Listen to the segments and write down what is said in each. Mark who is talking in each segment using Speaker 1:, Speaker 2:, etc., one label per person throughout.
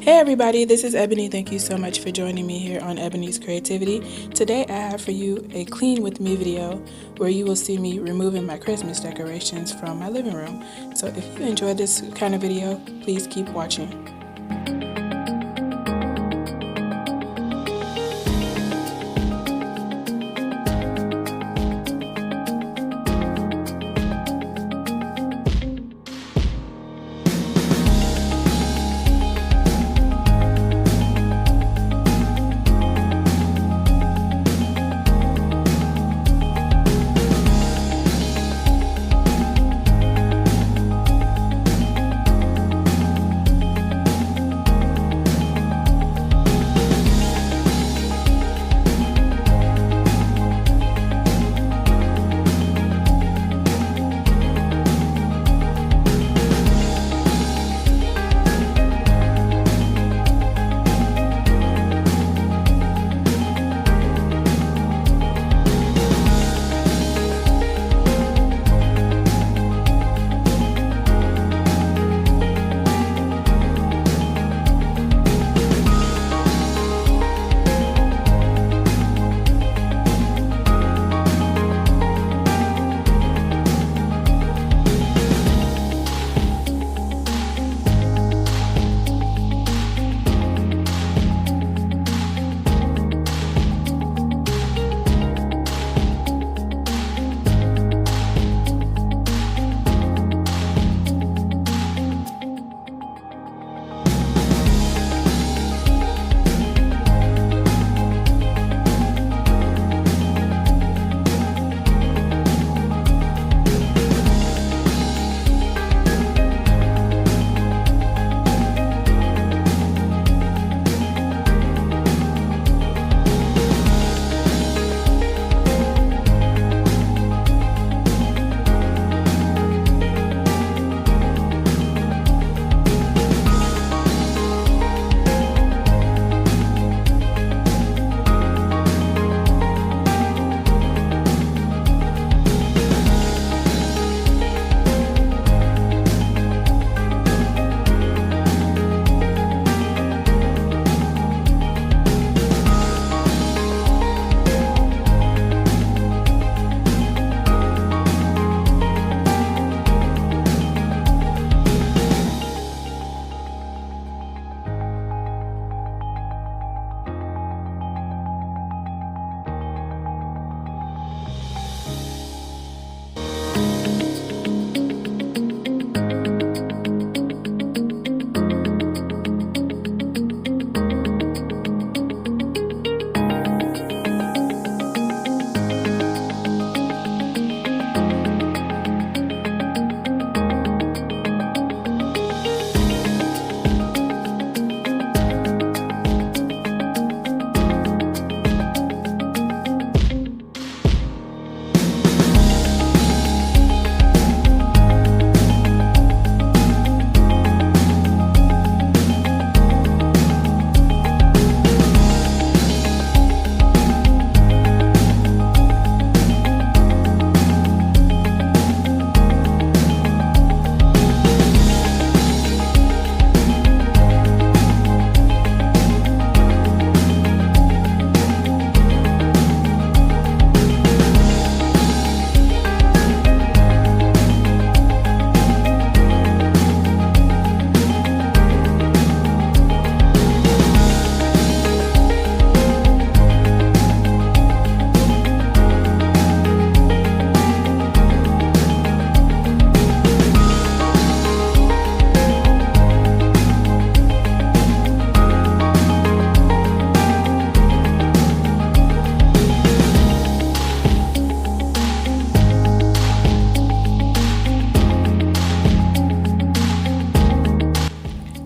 Speaker 1: Hey everybody, this is Ebony. Thank you so much for joining me here on Ebony's Creativity. Today I have for you a clean with me video where you will see me removing my Christmas decorations from my living room. So if you enjoy this kind of video, please keep watching.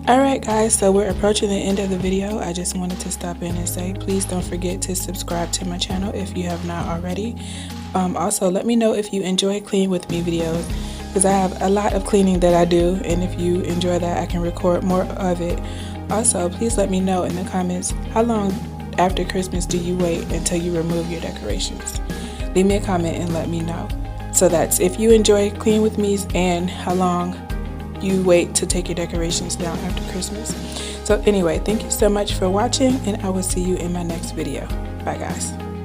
Speaker 1: Alright guys, so we're approaching the end of the video. I just wanted to stop in and say please don't forget to subscribe to my channel if you have not already. Also let me know if you enjoy clean with me videos, because I have a lot of cleaning that I do, and if you enjoy that I can record more of it. Also please let me know in the comments, how long after Christmas do you wait until you remove your decorations? Leave me a comment and let me know. So that's if you enjoy clean with me's and how long you wait to take your decorations down after Christmas. So anyway, thank you so much for watching, and I will see you in my next video. Bye guys.